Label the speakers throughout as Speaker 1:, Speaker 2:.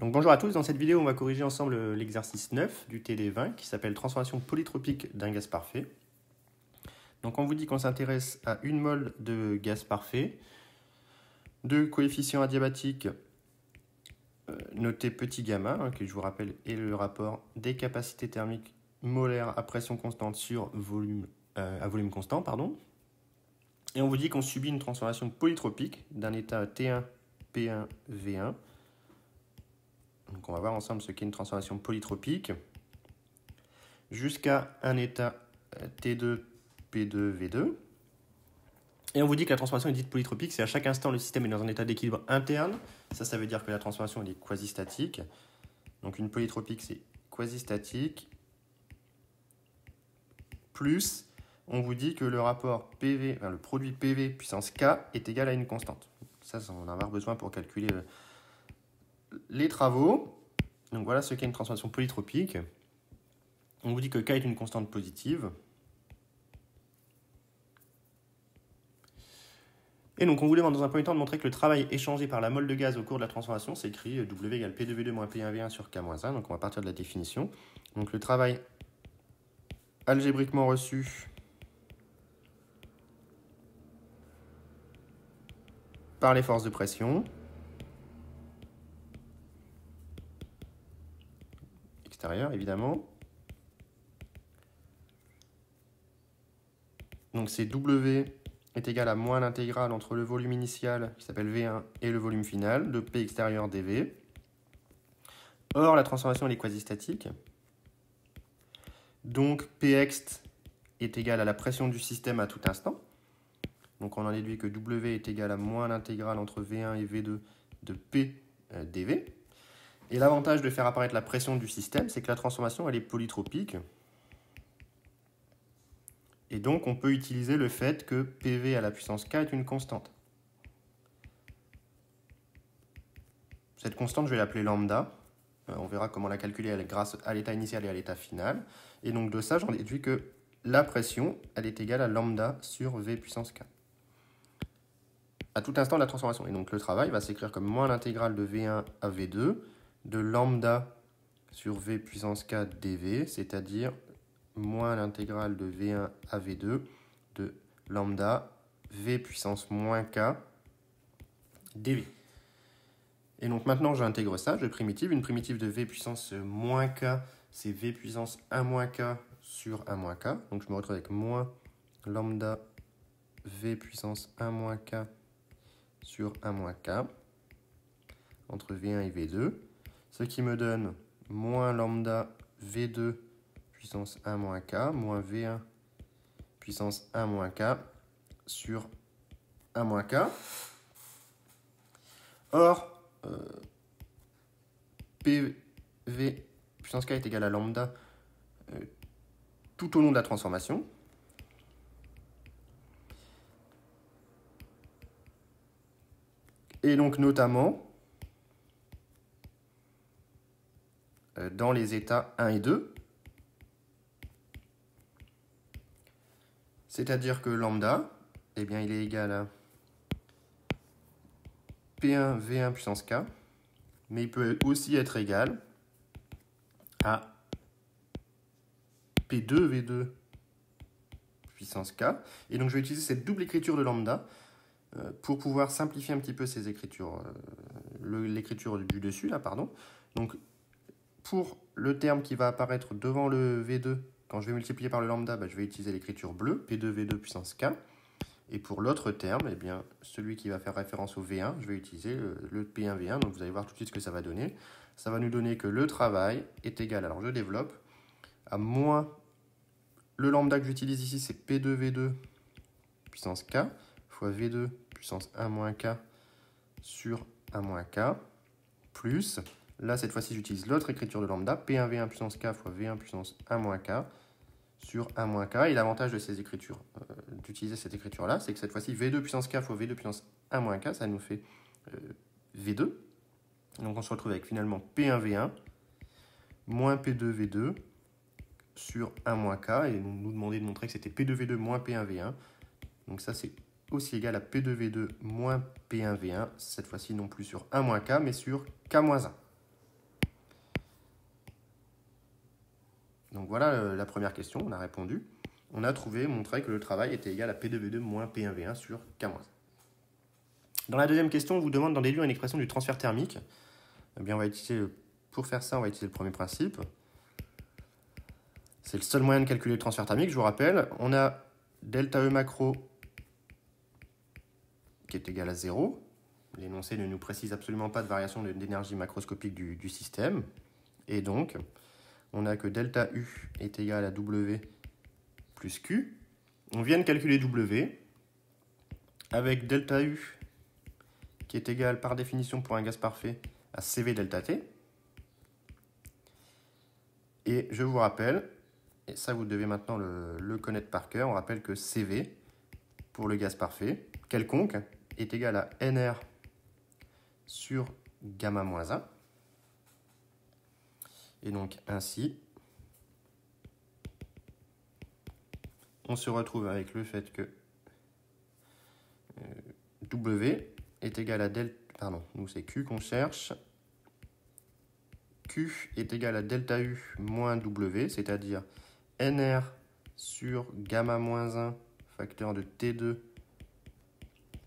Speaker 1: Donc bonjour à tous, dans cette vidéo on va corriger ensemble l'exercice 9 du TD20 qui s'appelle transformation polytropique d'un gaz parfait. Donc on vous dit qu'on s'intéresse à une mole de gaz parfait, de coefficient adiabatique noté petit gamma, que je vous rappelle est le rapport des capacités thermiques molaires à pression constante sur volume, à volume constant. Et on vous dit qu'on subit une transformation polytropique d'un état T1, P1, V1. Donc on va voir ensemble ce qu'est une transformation polytropique jusqu'à un état T2, P2, V2. Et on vous dit que la transformation est dite polytropique, c'est à chaque instant le système est dans un état d'équilibre interne. Ça veut dire que la transformation est quasi-statique. Donc une polytropique, c'est quasi-statique. Plus, on vous dit que le rapport PV, le produit PV puissance K est égal à une constante. Ça, on va avoir besoin pour calculer les travaux. Donc voilà ce qu'est une transformation polytropique. On vous dit que K est une constante positive. Et donc on voulait dans un premier temps de montrer que le travail échangé par la mole de gaz au cours de la transformation, c'est écrit W égale P2V2 moins P1V1 sur K-1. Donc on va partir de la définition. Donc le travail algébriquement reçu par les forces de pression extérieures, évidemment. Donc c'est W est égal à moins l'intégrale entre le volume initial, qui s'appelle V1, et le volume final, de P extérieur dV. Or, la transformation elle est quasi-statique. Donc, Pxt est égal à la pression du système à tout instant. Donc, on en déduit que W est égal à moins l'intégrale entre V1 et V2 de P dV. Et l'avantage de faire apparaître la pression du système, c'est que la transformation elle est polytropique. Et donc, on peut utiliser le fait que PV à la puissance K est une constante. Cette constante, je vais l'appeler lambda. On verra comment la calculer grâce à l'état initial et à l'état final. Et donc, de ça, j'en déduis que la pression, elle est égale à lambda sur V puissance K. À tout instant de la transformation. Et donc, le travail va s'écrire comme moins l'intégrale de V1 à V2 de lambda sur V puissance K dV, c'est-à-dire moins l'intégrale de V1 à V2 de lambda V puissance moins K dV. Et donc maintenant j'intègre ça, je primitive. Une primitive de V puissance moins K, c'est V puissance 1 moins K sur 1 moins K. Donc je me retrouve avec moins lambda V puissance 1 moins K sur 1 moins K entre V1 et V2. Ce qui me donne moins lambda V2 puissance 1 moins K, moins V1 puissance 1 moins K sur 1 moins K. Or, PV puissance K est égal à lambda tout au long de la transformation. Et donc, notamment, dans les états 1 et 2, c'est-à-dire que lambda, eh bien, il est égal à P1 V1 puissance K, mais il peut aussi être égal à P2 V2 puissance K. Et donc, je vais utiliser cette double écriture de lambda pour pouvoir simplifier un petit peu ces écritures, l'écriture du dessus, là, pardon. Donc, pour le terme qui va apparaître devant le V2, quand je vais multiplier par le lambda, je vais utiliser l'écriture bleue, P2V2 puissance K. Et pour l'autre terme, eh bien, celui qui va faire référence au V1, je vais utiliser le P1V1. Donc vous allez voir tout de suite ce que ça va donner. Ça va nous donner que le travail est égal, alors je développe, à moins le lambda que j'utilise ici, c'est P2V2 puissance K fois V2 puissance 1 moins K sur 1 moins K, plus, là cette fois-ci j'utilise l'autre écriture de lambda, P1V1 puissance K fois V1 puissance 1 moins K sur 1 moins K. Et l'avantage de ces écritures, d'utiliser cette écriture-là, c'est que cette fois-ci, V2 puissance K fois V2 puissance 1 moins K, ça nous fait V2. Donc on se retrouve avec finalement P1V1 moins P2V2 sur 1 moins K. Et nous demander de montrer que c'était P2V2 moins P1V1. Donc ça, c'est aussi égal à P2V2 moins P1V1. Cette fois-ci, non plus sur 1 moins K, mais sur K moins 1. Donc voilà la première question, on a répondu. On a montré que le travail était égal à P2V2 moins P1V1 sur K-1. Dans la deuxième question, on vous demande d'en déduire une expression du transfert thermique. Eh bien, pour faire ça, on va utiliser le premier principe. C'est le seul moyen de calculer le transfert thermique, je vous rappelle. On a delta E macro qui est égal à 0. L'énoncé ne nous précise absolument pas de variation d'énergie macroscopique du système. Et donc, on a que delta U est égal à W plus Q. On vient de calculer W avec delta U qui est égal par définition pour un gaz parfait à CV delta T. Et je vous rappelle, et ça vous devez maintenant le connaître par cœur, on rappelle que CV pour le gaz parfait quelconque est égal à NR sur gamma moins 1. Et donc ainsi, on se retrouve avec le fait que W est égal à delta, pardon, nous c'est Q qu'on cherche. Q est égal à delta U moins W, c'est-à-dire NR sur gamma moins 1 facteur de T2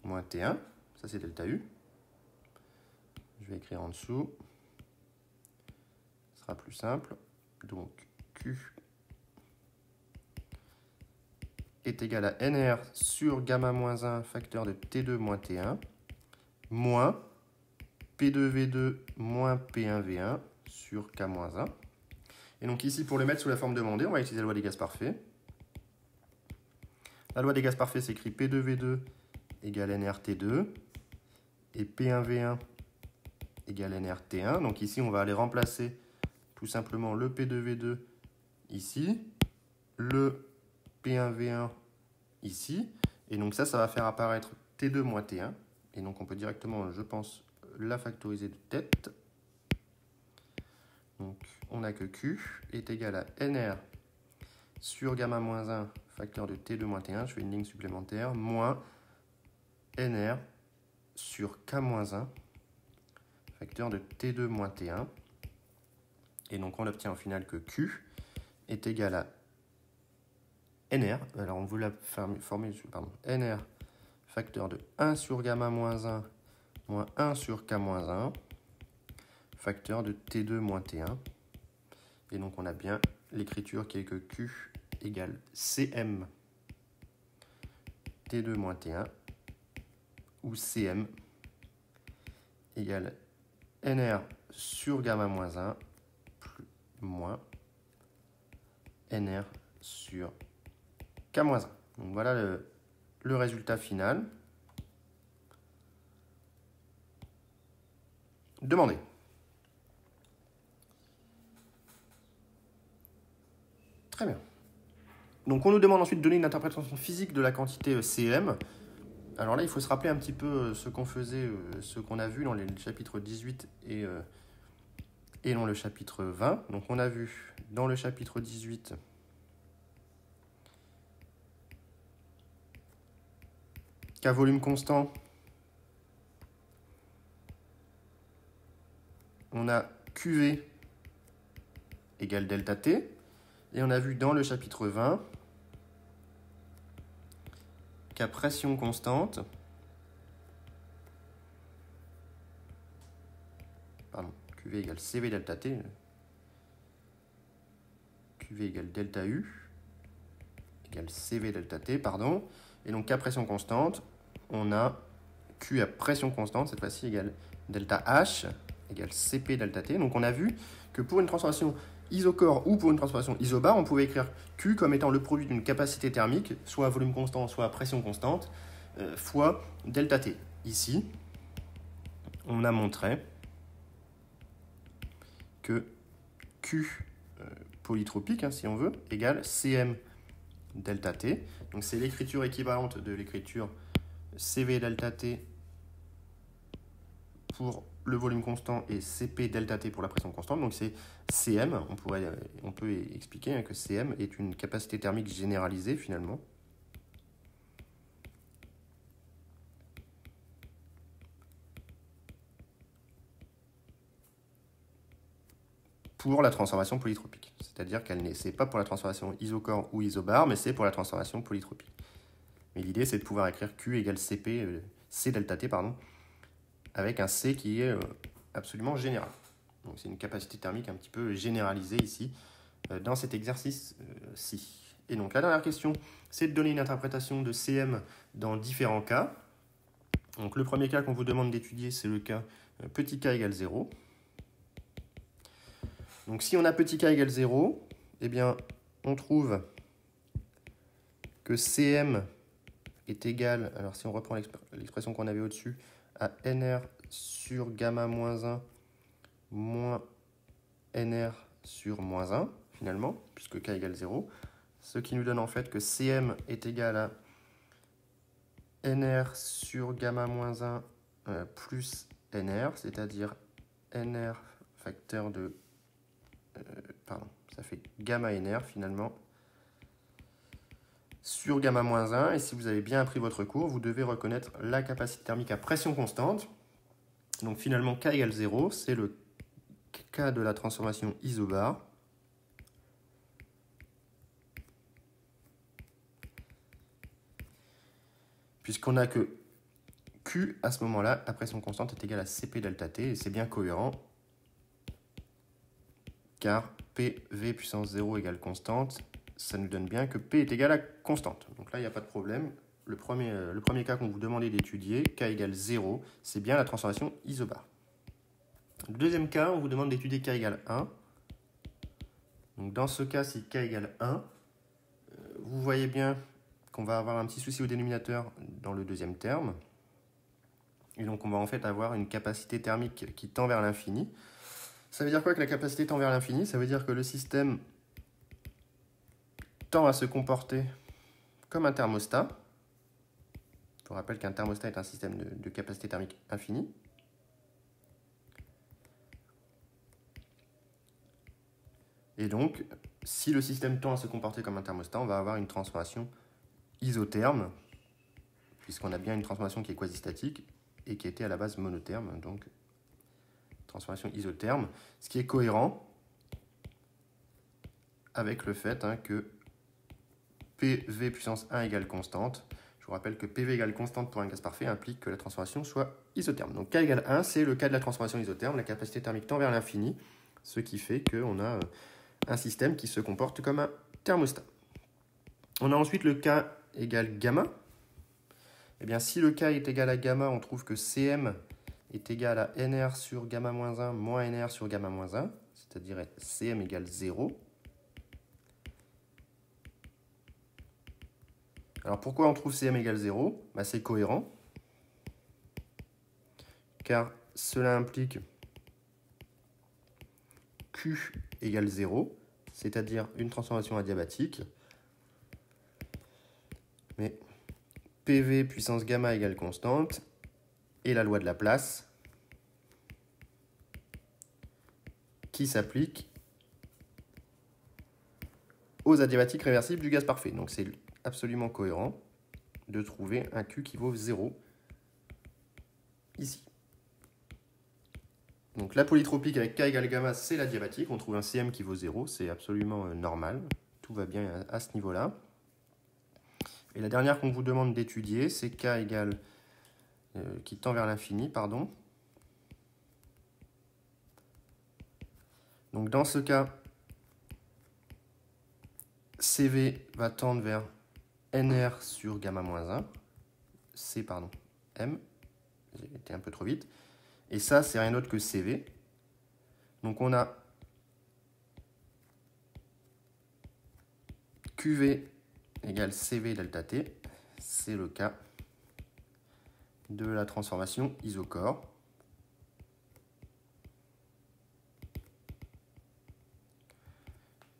Speaker 1: moins T1. Ça c'est delta U. Je vais écrire en dessous. Ce sera plus simple. Donc Q est égal à NR sur gamma moins 1 facteur de T2 moins T1 moins P2V2 moins P1V1 sur K moins 1. Et donc ici, pour le mettre sous la forme demandée, on va utiliser la loi des gaz parfaits. La loi des gaz parfaits s'écrit P2V2 égale NRT2 et P1V1 égale NRT1. Donc ici, on va aller remplacer tout simplement le P2V2 ici, le P1V1 ici. Et donc ça va faire apparaître T2 moins T1. Et donc on peut directement, je pense, la factoriser de tête. Donc on a que Q est égal à NR sur gamma moins 1 facteur de T2 moins T1, je fais une ligne supplémentaire, moins NR sur K moins 1 facteur de T2 moins T1. Et donc on obtient au final que Q est égal à NR, alors on veut la former, pardon, NR facteur de 1 sur gamma moins 1 moins 1 sur K moins 1 facteur de T2 moins T1. Et donc on a bien l'écriture qui est que Q égale Cm T2 moins T1 ou Cm égale NR sur gamma moins 1 plus moins NR sur K moins 1. Donc voilà le résultat final. Demandez. Très bien. Donc on nous demande ensuite de donner une interprétation physique de la quantité Cm. Alors là, il faut se rappeler un petit peu ce qu'on faisait, ce qu'on a vu dans les chapitres 18 et dans le chapitre 20. Donc on a vu dans le chapitre 18 qu'à volume constant, on a QV égale delta T. Et on a vu dans le chapitre 20 qu'à pression constante, QV égale CV delta T, QV égale delta U, égale CV delta T, pardon. Et donc qu'à pression constante, on a Q à pression constante, cette fois-ci égale delta H, égale CP delta T. Donc on a vu que pour une transformation isocore ou pour une transformation isobar, on pouvait écrire Q comme étant le produit d'une capacité thermique, soit à volume constant, soit à pression constante, fois delta T. Ici, on a montré que Q polytropique, si on veut, égale Cm delta T. Donc c'est l'écriture équivalente de l'écriture CV delta T pour le volume constant et Cp delta T pour la pression constante. Donc c'est Cm, on peut expliquer que Cm est une capacité thermique généralisée finalement. pour la transformation polytropique. C'est-à-dire qu'elle n'est pas pour la transformation isocore ou isobar, mais c'est pour la transformation polytropique. Mais l'idée, c'est de pouvoir écrire Q égale CP, C delta T, pardon, avec un C qui est absolument général. Donc c'est une capacité thermique un petit peu généralisée ici, dans cet exercice-ci. Et donc la dernière question, c'est de donner une interprétation de CM dans différents cas. Donc le premier cas qu'on vous demande d'étudier, c'est le cas petit k égale 0. Donc si on a petit k égale 0, eh bien on trouve que CM est égal, alors si on reprend l'expression qu'on avait au-dessus, à NR sur gamma moins 1 moins NR sur moins 1, finalement, puisque k égale 0, ce qui nous donne en fait que CM est égal à NR sur gamma moins 1 plus NR, c'est-à-dire NR facteur de... pardon, ça fait gamma NR finalement, sur gamma moins 1, et si vous avez bien appris votre cours, vous devez reconnaître la capacité thermique à pression constante. Donc finalement, K égale 0, c'est le cas de la transformation isobar. Puisqu'on n'a que Q à ce moment-là, la pression constante est égale à Cp delta T, et c'est bien cohérent, car PV puissance 0 égale constante, ça nous donne bien que P est égal à constante. Donc là, il n'y a pas de problème. Le premier cas qu'on vous demandait d'étudier, K égale 0, c'est bien la transformation isobar. Le deuxième cas, on vous demande d'étudier K égale 1. Donc dans ce cas, si K égale 1, vous voyez bien qu'on va avoir un petit souci au dénominateur dans le deuxième terme. Et donc on va en fait avoir une capacité thermique qui tend vers l'infini. Ça veut dire quoi que la capacité tend vers l'infini? Ça veut dire que le système tend à se comporter comme un thermostat. Je vous rappelle qu'un thermostat est un système de capacité thermique infinie. Et donc, si le système tend à se comporter comme un thermostat, on va avoir une transformation isotherme, puisqu'on a bien une transformation qui est quasi-statique et qui était à la base monotherme, donc transformation isotherme, ce qui est cohérent avec le fait que PV puissance 1 égale constante. Je vous rappelle que PV égale constante pour un gaz parfait implique que la transformation soit isotherme. Donc K égale 1, c'est le cas de la transformation isotherme, la capacité thermique tend vers l'infini, ce qui fait qu'on a un système qui se comporte comme un thermostat. On a ensuite le K égale gamma. Eh bien, si le K est égal à gamma, on trouve que Cm est égal à NR sur gamma moins 1 moins NR sur gamma moins 1, c'est-à-dire Cm égale 0. Alors pourquoi on trouve Cm égale 0? C'est cohérent, car cela implique Q égale 0, c'est-à-dire une transformation adiabatique, mais PV puissance gamma égale constante, et la loi de Laplace, qui s'applique aux adiabatiques réversibles du gaz parfait. Donc c'est absolument cohérent de trouver un Q qui vaut 0 ici. Donc la polytropique avec K égale gamma, c'est l'adiabatique. On trouve un Cm qui vaut 0, c'est absolument normal. Tout va bien à ce niveau-là. Et la dernière qu'on vous demande d'étudier, c'est K égale, qui tend vers l'infini, pardon. Donc dans ce cas, CV va tendre vers NR sur gamma moins 1. C, pardon, M. J'ai été un peu trop vite. Et ça, c'est rien d'autre que CV. Donc on a QV égale CV delta T. C'est le cas de la transformation isocore.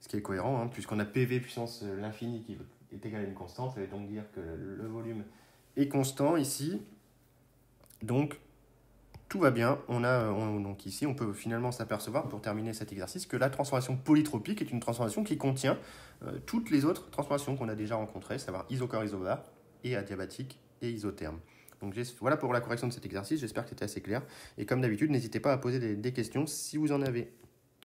Speaker 1: Ce qui est cohérent, puisqu'on a PV puissance l'infini qui est égal à une constante. Ça veut donc dire que le volume est constant ici. Donc, tout va bien. Donc ici, on peut finalement s'apercevoir, pour terminer cet exercice, que la transformation polytropique est une transformation qui contient toutes les autres transformations qu'on a déjà rencontrées, savoir isocore, isobar, et adiabatique et isotherme. Donc voilà pour la correction de cet exercice. J'espère que c'était assez clair. Et comme d'habitude, n'hésitez pas à poser des questions si vous en avez.